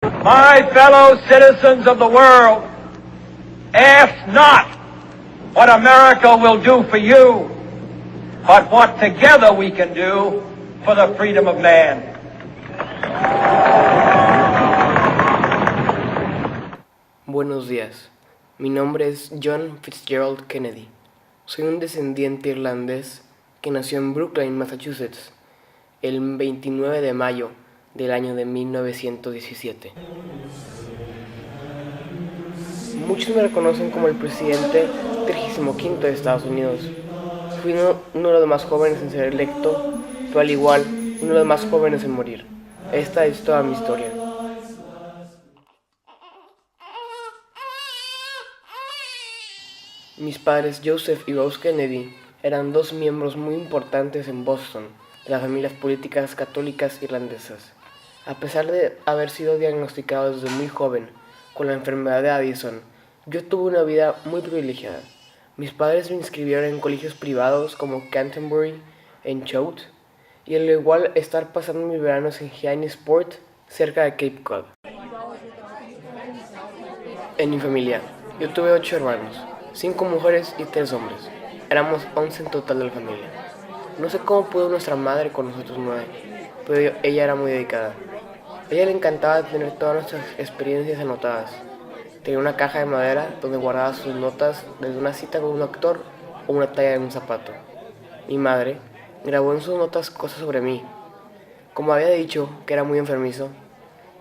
My fellow citizens of the world, ask not what America will do for you, but what together we can do for the freedom of man. Buenos días, mi nombre es John Fitzgerald Kennedy. Soy un descendiente irlandés que nació en Brookline, Massachusetts, el 29 de mayo del año de 1917. Muchos me reconocen como el presidente 35º de Estados Unidos. Fui uno de los más jóvenes en ser electo, pero al igual, uno de los más jóvenes en morir. Esta es toda mi historia. Mis padres Joseph y Rose Kennedy eran dos miembros muy importantes en Boston de las familias políticas católicas irlandesas. A pesar de haber sido diagnosticado desde muy joven con la enfermedad de Addison, yo tuve una vida muy privilegiada. Mis padres me inscribieron en colegios privados como Canterbury en Choate y al igual estar pasando mis veranos en Hyannisport, cerca de Cape Cod. En mi familia, yo tuve 8 hermanos, 5 mujeres y 3 hombres. Éramos 11 en total de la familia. No sé cómo pudo nuestra madre con nosotros 9, pero ella era muy dedicada. A ella le encantaba tener todas nuestras experiencias anotadas. Tenía una caja de madera donde guardaba sus notas desde una cita con un actor o una talla de un zapato. Mi madre grabó en sus notas cosas sobre mí. Como había dicho que era muy enfermizo,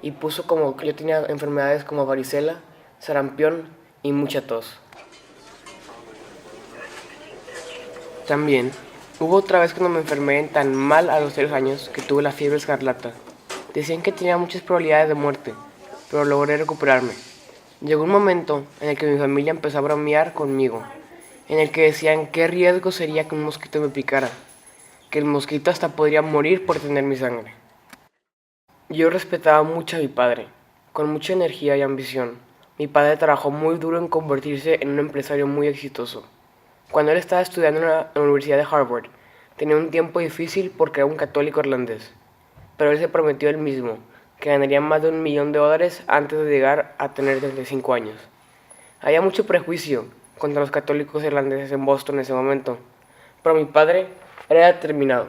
y puso como que yo tenía enfermedades como varicela, sarampión y mucha tos. También hubo otra vez cuando me enfermé tan mal a los 3 años que tuve la fiebre escarlata. Decían que tenía muchas probabilidades de muerte, pero logré recuperarme. Llegó un momento en el que mi familia empezó a bromear conmigo, en el que decían qué riesgo sería que un mosquito me picara, que el mosquito hasta podría morir por tener mi sangre. Yo respetaba mucho a mi padre, con mucha energía y ambición. Mi padre trabajó muy duro en convertirse en un empresario muy exitoso. Cuando él estaba estudiando en la Universidad de Harvard, tenía un tiempo difícil porque era un católico irlandés, pero él se prometió él mismo que ganaría más de $1 millón antes de llegar a tener 35 años. Había mucho prejuicio contra los católicos irlandeses en Boston en ese momento, pero mi padre era determinado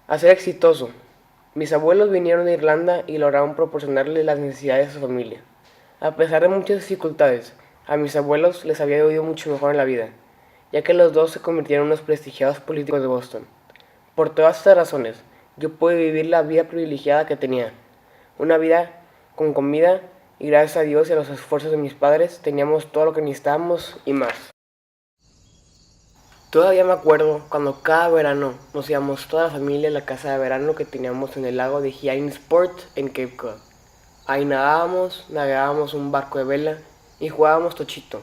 a ser exitoso. Mis abuelos vinieron de Irlanda y lograron proporcionarle las necesidades a su familia. A pesar de muchas dificultades, a mis abuelos les había ido mucho mejor en la vida, ya que los dos se convirtieron en unos prestigiados políticos de Boston. Por todas estas razones, yo pude vivir la vida privilegiada que tenía. Una vida con comida y gracias a Dios y a los esfuerzos de mis padres teníamos todo lo que necesitábamos y más. Todavía me acuerdo cuando cada verano nos íbamos toda la familia a la casa de verano que teníamos en el lago de Hyannisport en Cape Cod. Ahí nadábamos un barco de vela y jugábamos tochito.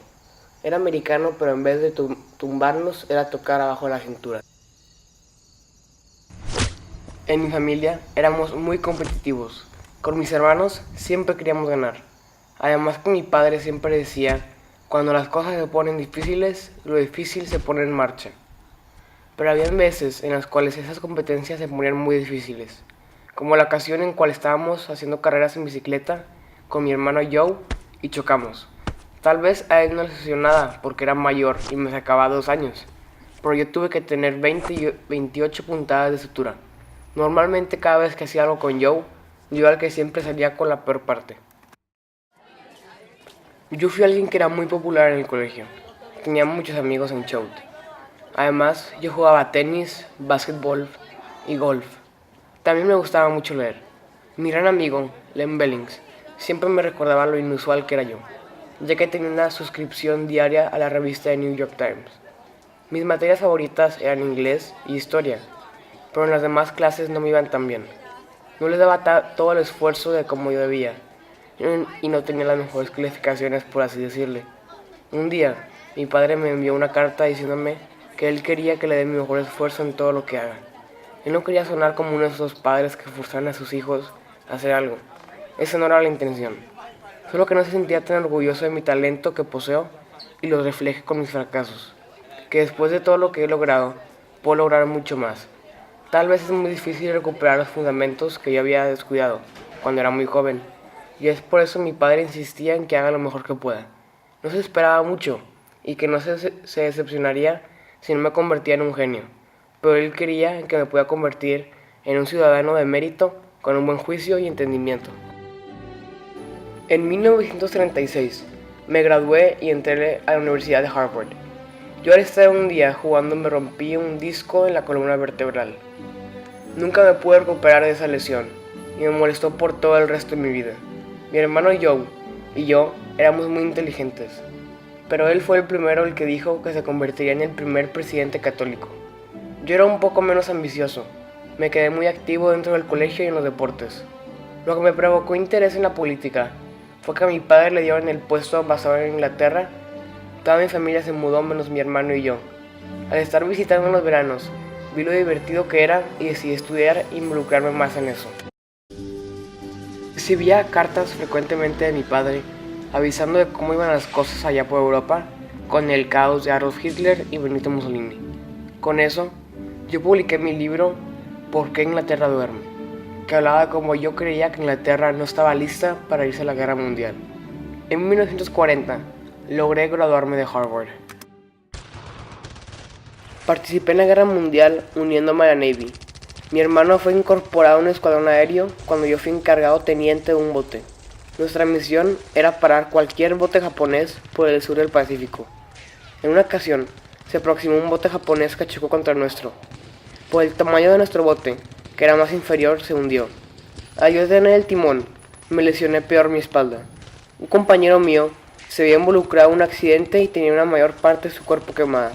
Era americano, pero en vez de tumbarnos era tocar abajo de la cintura. En mi familia éramos muy competitivos. Con mis hermanos siempre queríamos ganar. Además que mi padre siempre decía, cuando las cosas se ponen difíciles, lo difícil se pone en marcha. Pero había veces en las cuales esas competencias se ponían muy difíciles, como la ocasión en cual estábamos haciendo carreras en bicicleta con mi hermano Joe y chocamos. Tal vez a él no le sucedió nada porque era mayor y me sacaba 2 años, pero yo tuve que tener 20 y 28 puntadas de sutura. Normalmente cada vez que hacía algo con Joe, yo era el que siempre salía con la peor parte. Yo fui alguien que era muy popular en el colegio. Tenía muchos amigos en Choate. Además, yo jugaba tenis, básquetbol y golf. También me gustaba mucho leer. Mi gran amigo, Len Bellings, siempre me recordaba lo inusual que era yo, ya que tenía una suscripción diaria a la revista de New York Times. Mis materias favoritas eran inglés y historia, pero en las demás clases no me iban tan bien. No les daba todo el esfuerzo de como yo debía, y no tenía las mejores calificaciones, por así decirle. Un día, mi padre me envió una carta diciéndome que él quería que le dé mi mejor esfuerzo en todo lo que haga. Él no quería sonar como uno de esos padres que forzaban a sus hijos a hacer algo. Esa no era la intención. Solo que no se sentía tan orgulloso de mi talento que poseo y lo refleje con mis fracasos. Que después de todo lo que he logrado, puedo lograr mucho más. Tal vez es muy difícil recuperar los fundamentos que yo había descuidado cuando era muy joven, y es por eso mi padre insistía en que haga lo mejor que pueda. No se esperaba mucho, y que no se decepcionaría si no me convertía en un genio, pero él quería que me pudiera convertir en un ciudadano de mérito con un buen juicio y entendimiento. En 1936 me gradué y entré a la Universidad de Harvard. Yo al estar un día jugando me rompí un disco en la columna vertebral. Nunca me pude recuperar de esa lesión y me molestó por todo el resto de mi vida. Mi hermano Joe y yo éramos muy inteligentes, pero él fue el primero el que dijo que se convertiría en el primer presidente católico. Yo era un poco menos ambicioso, me quedé muy activo dentro del colegio y en los deportes. Lo que me provocó interés en la política fue que a mi padre le dieron el puesto embajador en Inglaterra. Toda mi familia se mudó menos mi hermano y yo. Al estar visitando en los veranos, vi lo divertido que era y decidí estudiar e involucrarme más en eso. Recibía cartas frecuentemente de mi padre avisando de cómo iban las cosas allá por Europa con el caos de Adolf Hitler y Benito Mussolini. Con eso, yo publiqué mi libro ¿Por qué Inglaterra duerme?, que hablaba de cómo yo creía que Inglaterra no estaba lista para irse a la guerra mundial. En 1940 logré graduarme de Harvard. Participé en la guerra mundial uniéndome a la Navy. Mi hermano fue incorporado a un escuadrón aéreo cuando yo fui encargado teniente de un bote. Nuestra misión era parar cualquier bote japonés por el sur del Pacífico. En una ocasión, se aproximó un bote japonés que chocó contra el nuestro. Por el tamaño de nuestro bote, que era más inferior, se hundió. Al yo tener el timón, me lesioné peor mi espalda. Un compañero mío se había involucrado en un accidente y tenía una mayor parte de su cuerpo quemada.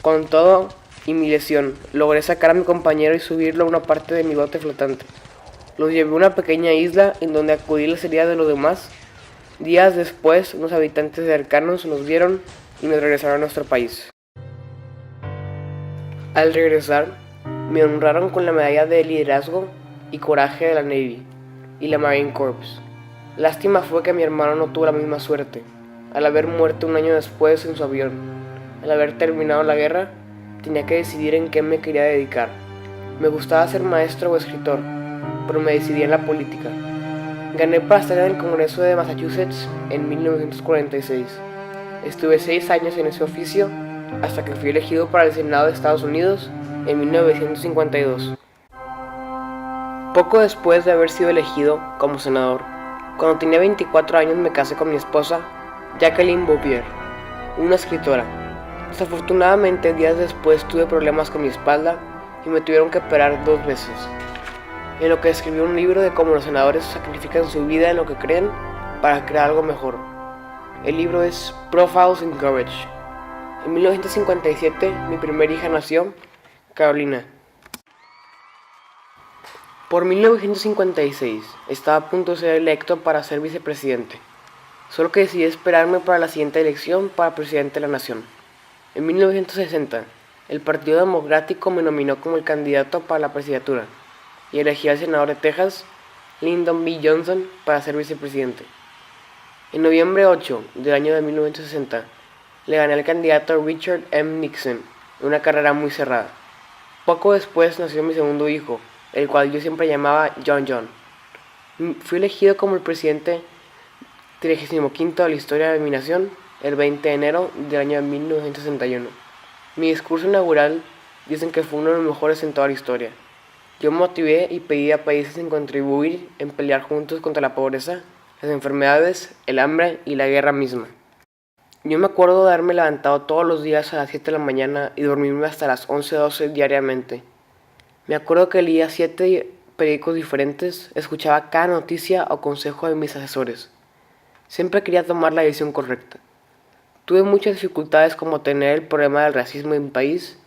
Con todo y mi lesión, logré sacar a mi compañero y subirlo a una parte de mi bote flotante. Los llevé a una pequeña isla en donde acudí a las heridas de los demás. Días después, unos habitantes cercanos nos vieron y nos regresaron a nuestro país. Al regresar, me honraron con la medalla de liderazgo y coraje de la Navy y la Marine Corps. Lástima fue que mi hermano no tuvo la misma suerte, al haber muerto un año después en su avión. Al haber terminado la guerra, tenía que decidir en qué me quería dedicar. Me gustaba ser maestro o escritor, pero me decidí en la política. Gané para estar en el Congreso de Massachusetts en 1946. Estuve 6 años en ese oficio hasta que fui elegido para el Senado de Estados Unidos en 1952. Poco después de haber sido elegido como senador, cuando tenía 24 años me casé con mi esposa, Jacqueline Bouvier, una escritora. Desafortunadamente, días después tuve problemas con mi espalda y me tuvieron que operar 2 veces. En lo que escribí un libro de cómo los senadores sacrifican su vida en lo que creen para crear algo mejor. El libro es Profiles in Courage. En 1957 mi primera hija nació, Carolina. Por 1956 estaba a punto de ser electo para ser vicepresidente, solo que decidí esperarme para la siguiente elección para presidente de la nación. En 1960, el Partido Democrático me nominó como el candidato para la presidencia y elegí al senador de Texas, Lyndon B. Johnson, para ser vicepresidente. En noviembre 8 del año de 1960, le gané al candidato Richard M. Nixon en una carrera muy cerrada. Poco después nació mi segundo hijo, el cual yo siempre llamaba John. Fui elegido como el presidente 35º de la historia de mi nación el 20 de enero del año de 1961. Mi discurso inaugural dicen que fue uno de los mejores en toda la historia. Yo motivé y pedí a países en contribuir en pelear juntos contra la pobreza, las enfermedades, el hambre y la guerra misma. Yo me acuerdo de haberme levantado todos los días a las 7 de la mañana y dormirme hasta las 11:12 diariamente. Me acuerdo que leía 7 periódicos diferentes, escuchaba cada noticia o consejo de mis asesores. Siempre quería tomar la decisión correcta. Tuve muchas dificultades como tener el problema del racismo en mi país,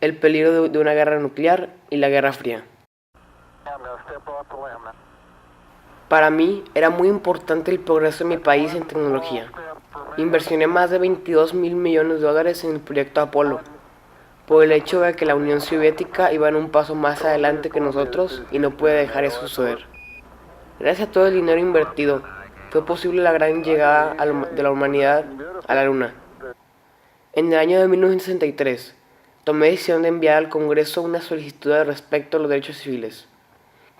el peligro de una guerra nuclear y la Guerra Fría. Para mí era muy importante el progreso de mi país en tecnología. Inversioné más de $22 mil millones en el proyecto Apolo, por el hecho de que la Unión Soviética iba en un paso más adelante que nosotros y no puede dejar eso suceder. Gracias a todo el dinero invertido, fue posible la gran llegada de la humanidad a la Luna. En el año de 1963, tomé decisión de enviar al Congreso una solicitud al respecto a los derechos civiles.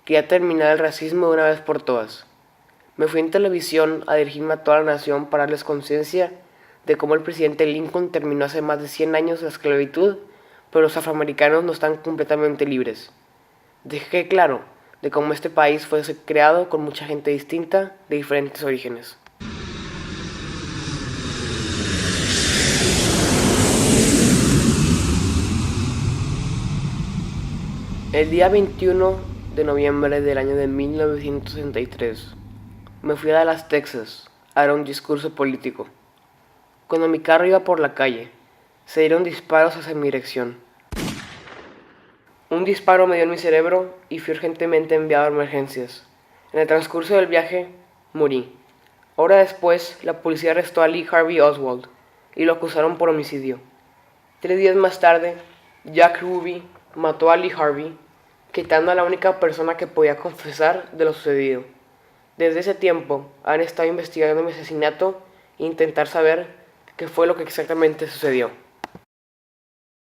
Quería terminar el racismo de una vez por todas. Me fui en televisión a dirigirme a toda la nación para darles conciencia de cómo el presidente Lincoln terminó hace más de 100 años la esclavitud, pero los afroamericanos no están completamente libres. Dejé claro de cómo este país fue creado con mucha gente distinta de diferentes orígenes. El día 21 de noviembre del año de 1963, me fui a Dallas, Texas, a dar un discurso político. Cuando mi carro iba por la calle, se dieron disparos hacia mi dirección. Un disparo me dio en mi cerebro y fui urgentemente enviado a emergencias. En el transcurso del viaje, morí. Hora después, la policía arrestó a Lee Harvey Oswald y lo acusaron por homicidio. 3 días más tarde, Jack Ruby mató a Lee Harvey, quitando a la única persona que podía confesar de lo sucedido. Desde ese tiempo, han estado investigando mi asesinato e intentar saber qué fue lo que exactamente sucedió.